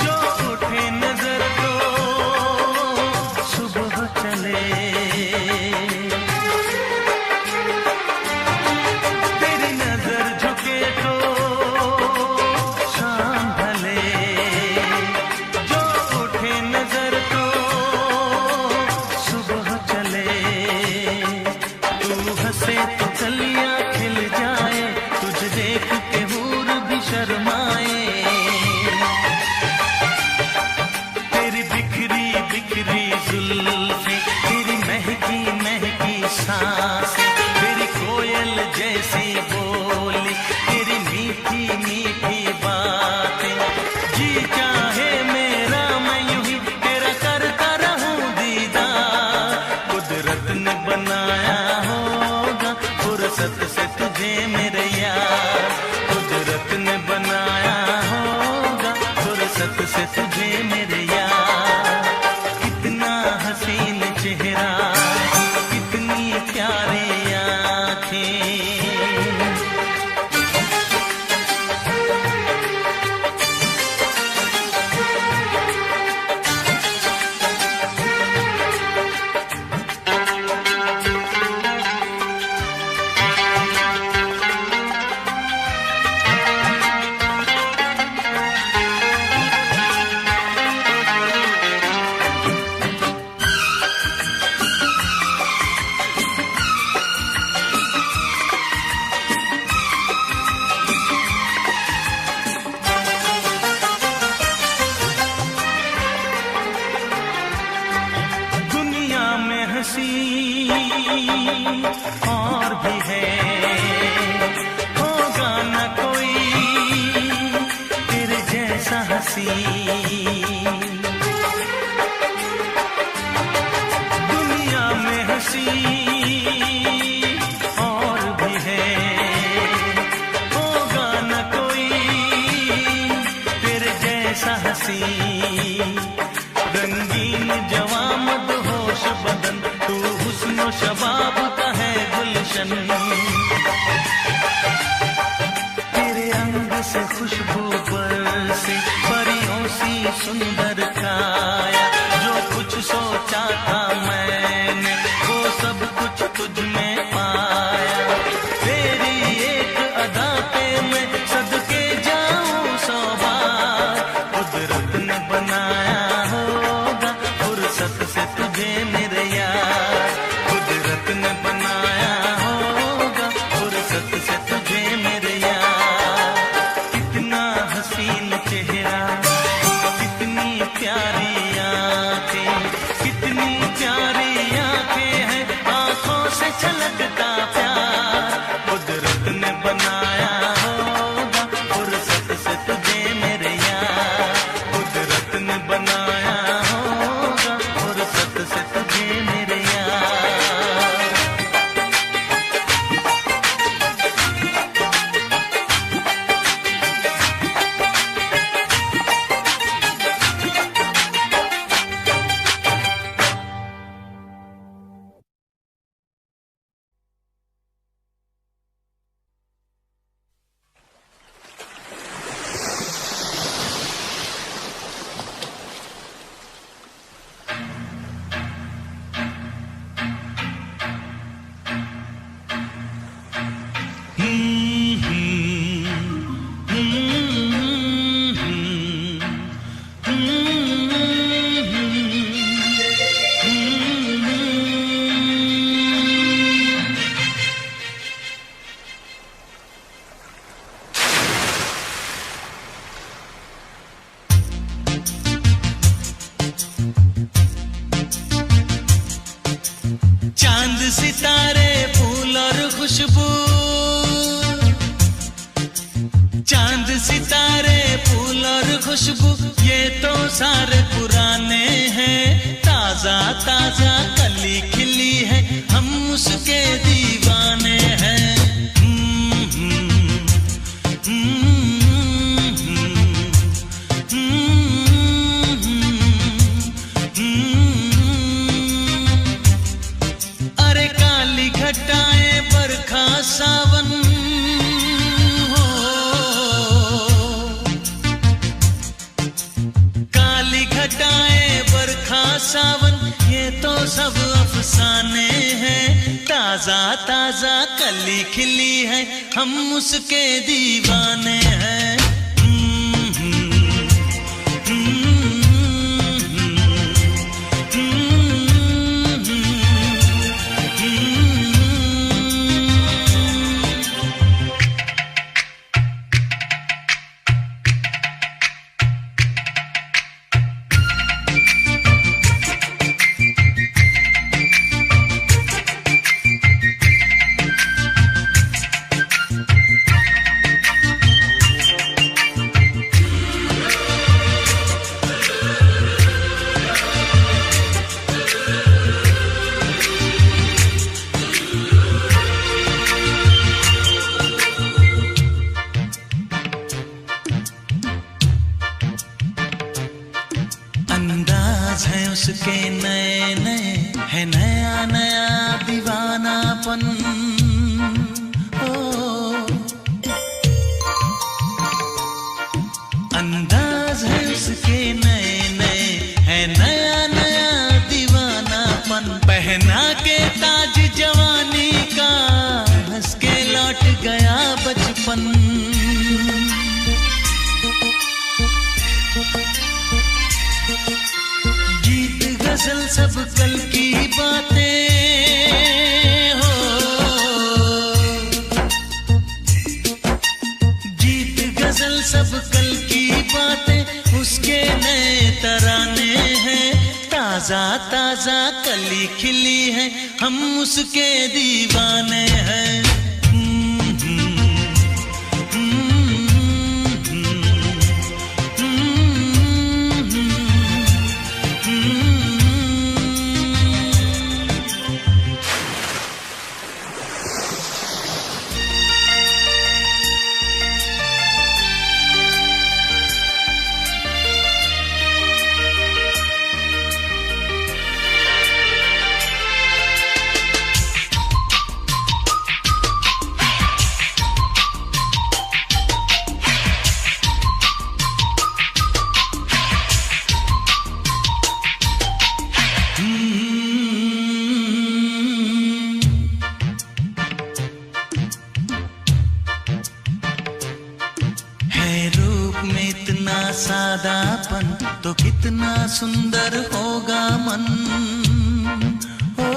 Speaker 1: जो उठे नजर तो सुबह चले। तेरी नजर झुके तो शाम ढले, जो उठे नजर तो सुबह चले। तू हंसे तो कलियां खिल जाए, तुझे देख के हूर भी शर्माए। तेरी बिखरी बिखरी जुल्फें, तेरी महकी महकी सांसें, तेरी कोयल जैसी बोली, तेरी मीठी मीठी बातें। जी चाहे मेरा मैं यूं ही तेरा करता रहूं दीदार, कुदरत ने बनाया होगा फुर्सत से तुझे मेरे यार, कुदरत ने बनाया होगा फुर्सत से तुझे मेरे यार। कितना हसीन चेहरा, कितनी प्यारी आँखें। हंसी और भी है, होगा न कोई तेरे जैसा हंसी। दुनिया में हंसी और भी है, होगा न कोई तेरे जैसा हंसी। रंगीन जवां मदहोश बदन, तू हुस्न शबाब का है गुलशन। तेरे अंग से खुशबू बरसे, परियों सी सुंदर काया। जो कुछ सोचा था मैंने वो सब कुछ तुझ में पाया। तेरी एक अदा पे मैं सदके जाऊं 100 बार, कुदरत ने बनाया होगा फुर्सत से तुझे मेरे यार, कुदरत ने बनाया होगा फुर्सत से तुझे मेरे यार। कितना हसीन चेहरा, कितनी प्यारी आँखें, कितनी प्यारी आँखें हैं, आँखों से छलकता प्यार कुदरत ने बनाया होगा फुर्सत से तुझे मेरे यार, कुदरत ने बनाया होगा फुर्सत से तुझे मेरे यार।
Speaker 2: सितारे फूल और खुशबू, चांद सितारे फूल और खुशबू, ये तो सारे पुराने हैं। ताजा ताजा कली खिली है, हम उसके दीवाने हैं। अरे काली घटाएं बरखा सावन हो, काली घटाएं बरखा सावन, ये तो सब अफसाने हैं। ताजा ताजा कली खिली है, हम उसके दीवाने हैं। अंदाज है उसके नए नए, है नया नया दीवानापन। ओ अंदाज है उसके नए नए, है नया नया दीवानापन। पहना के ताज जवानी का, हंस के लौट गया बचपन। गीत गजल सब कल की बातें हो, गीत गजल सब कल की बातें, उसके नए तराने हैं। ताजा ताजा कली खिली है, हम उसके दीवाने हैं। में इतना सादापन, तो कितना सुंदर होगा मन। ओ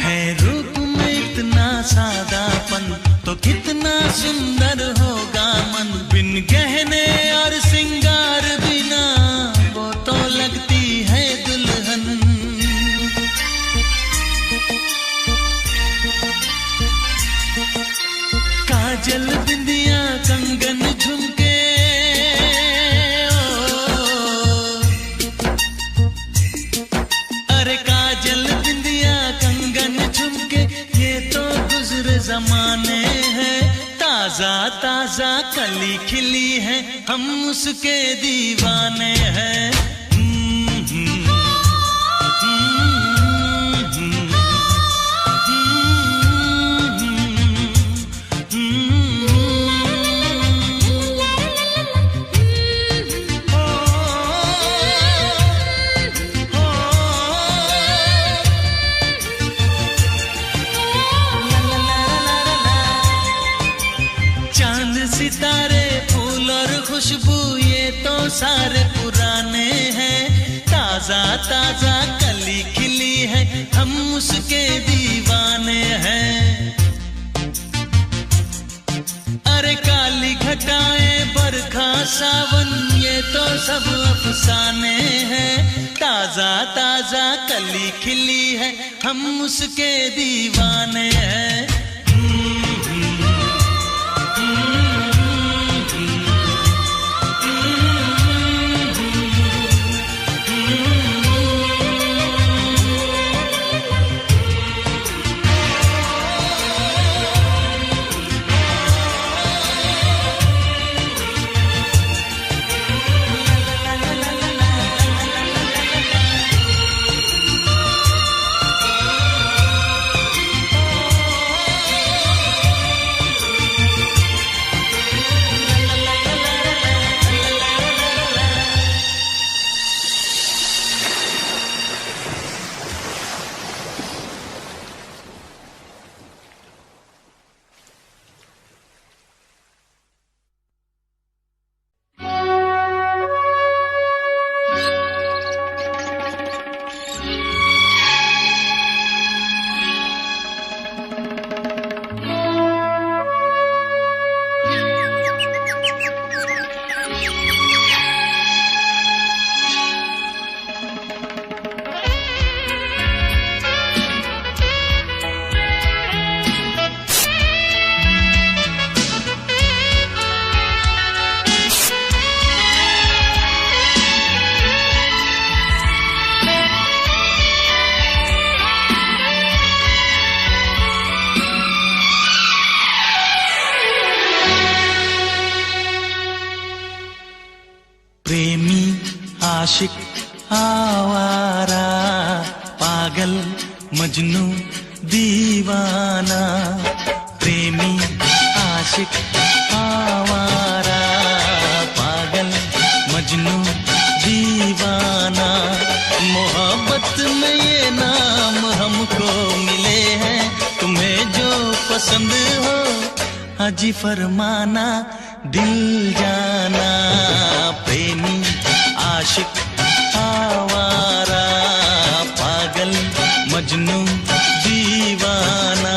Speaker 2: है रूप में इतना सादापन, तो कितना सुंदर होगा मन। बिन गहने और सिंगार बिना, वो तो लगती है दुल्हन। काजल बिंदिया कंगन झुमके, अरे काजल बिंदिया कंगन झुमके, ये तो गुजरे जमाने हैं। ताजा ताजा कली खिली है, हम उसके दीवाने हैं। सितारे फूल और खुशबू, ये तो सारे पुराने हैं। ताजा ताजा कली खिली है, हम उसके दीवाने हैं। अरे काली घटाएं बरखा सावन, ये तो सब अफसाने हैं। ताजा ताजा कली खिली है, हम उसके दीवाने हैं। प्रेमी आशिक आवारा, पागल मजनू दीवाना। प्रेमी आशिक आवारा, पागल मजनू दीवाना। मोहब्बत में ये नाम हमको मिले हैं, तुम्हें जो पसंद हो हाजी फरमाना, दिल जाना। प्रेमी आशिक आवारा, पागल मजनू दीवाना।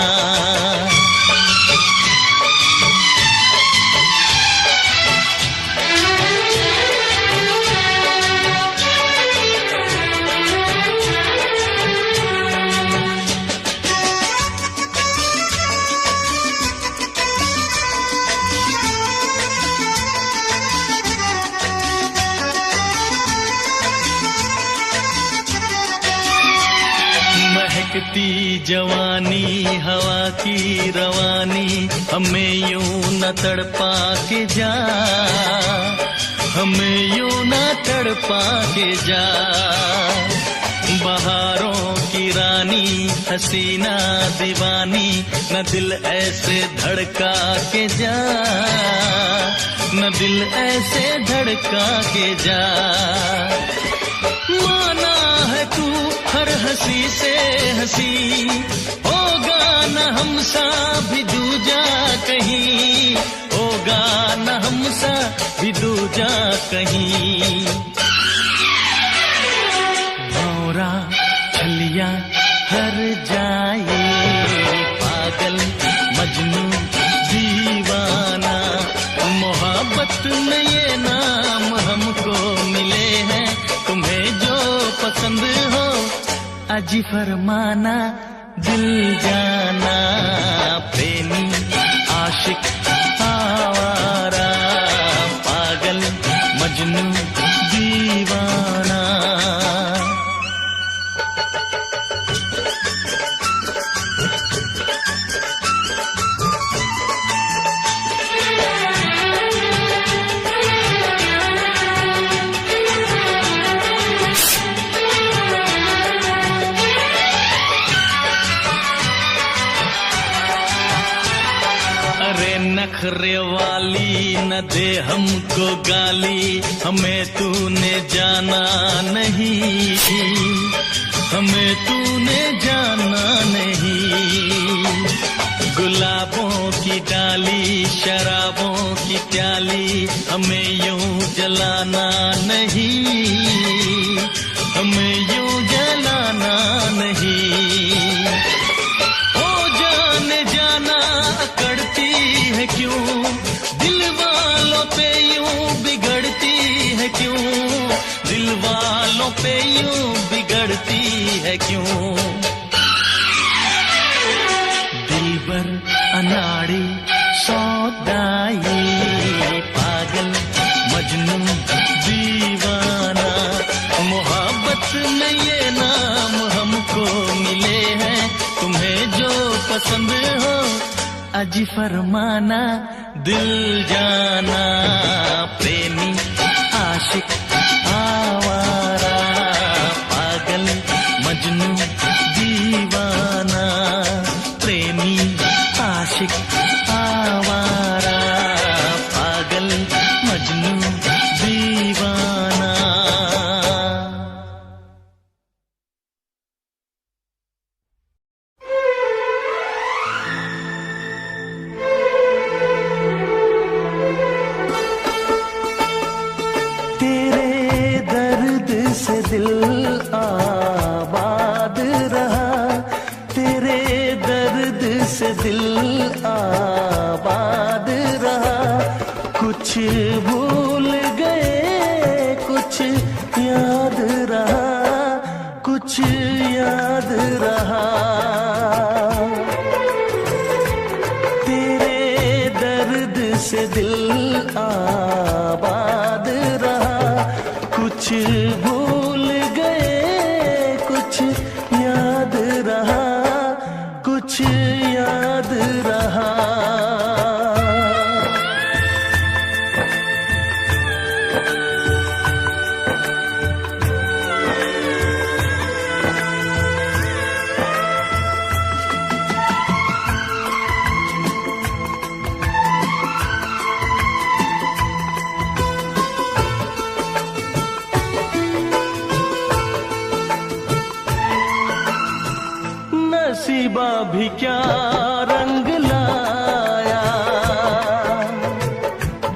Speaker 2: महकती जवानी हवा की रवानी, हमें यूं न तड़पा के जा, हमें यूं न तड़पा के जा। बहारों की रानी हसीना दीवानी, न दिल ऐसे धड़का के जा, न दिल ऐसे धड़का के जा। माना है तू हर हंसी से हंसी, होगा न हमसा भी दूजा कहीं, होगा न हमसा भी दूजा कहीं। भौरा छलिया हर जाए, पागल मजनू दीवाना। मोहब्बत में ये नाम हमको मिले हैं, तुम्हें जो पसंद हो अजी फरमाना, दिल जाना। प्रेमी आशिक आवारा, पागल मजनू दीवाना। नखरे वाली न दे हमको गाली, हमें तूने जाना नहीं, हमें तूने जाना नहीं। गुलाबों की डाली शराबों की प्याली, हमें यूं जलाना नहीं, हमें यूं जलाना नहीं। हो जाने जाना अकड़ती है क्यों, दिल वालों पे यूं बिगड़ती है क्यों, दिल वालों पे यूं है क्यों। दिलबर अनाड़ी सौदाई, पागल मजनू दीवाना, मोहब्बत में ये नाम हमको मिले हैं। तुम्हें जो पसंद हो अजी फरमाना, दिल जाना, प्रेमी आशिक आवारा, पागल मजनू दीवाना, प्रेमी आशिक आवारा, पागल मजनू दीवाना।
Speaker 1: दिल आबाद रहा, तेरे दर्द से दिल आबाद रहा। कुछ भूल गए कुछ याद रहा, कुछ याद रहा। तेरे दर्द से दिल आबाद रहा, कुछ भूल गए कुछ याद रहा, कुछ याद रहा। नसीबा भी क्या रंग लाया,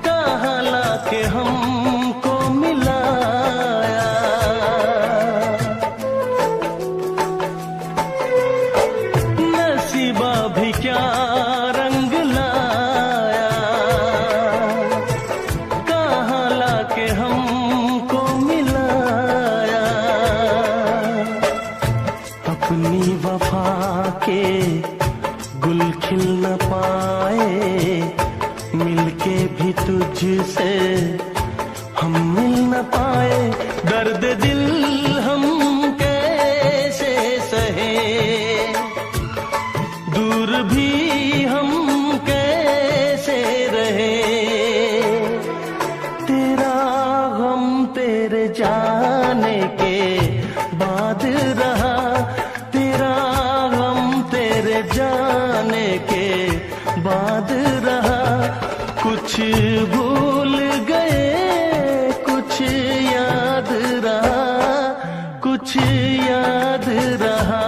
Speaker 1: कहाँ लाके हमको मिलाया। नसीबा भी क्या रंग लाया, कहाँ लाके हमको मिलाया। अपनी वफा के गुल खिल न पाए, मिलके भी तुझसे हम मिल न पाए। दर्द दिल हम कैसे सहे, दूर भी हम कैसे रहे। तेरा गम तेरे जाने के बाद रहा, जाने के बाद रहा। कुछ भूल गए कुछ याद रहा, कुछ याद रहा।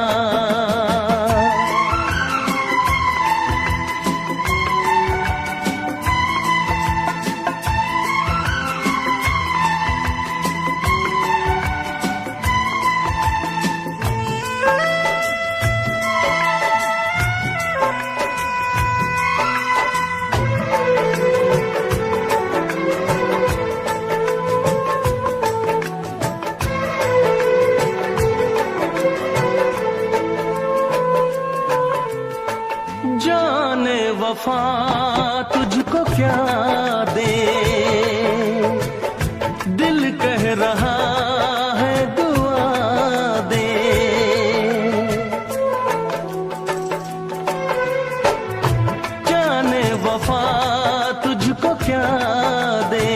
Speaker 1: जाने वफा तुझको क्या दे, दिल कह रहा है दुआ दे। जाने वफा तुझको क्या दे,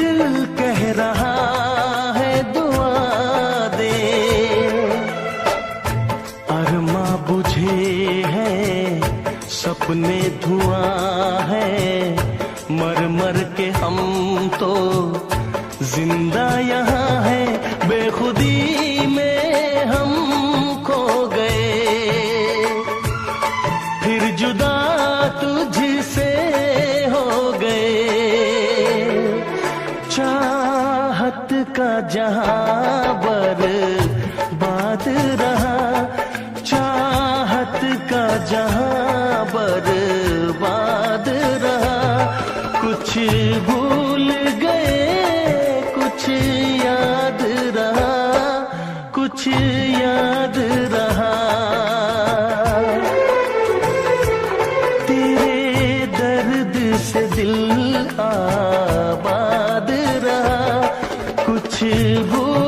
Speaker 1: दिल कह रहा है दुआ दे। अरमा बुझे सपने धुआं है, मर मर के हम तो जिंदा यहाँ है। बेखुदी में हम खो गए, फिर जुदा तुझसे हो गए। चाहत का जहां बर्बाद रहा, चाहत का जहां बर्बाद रहा। कुछ भूल गए कुछ याद रहा, खुशबू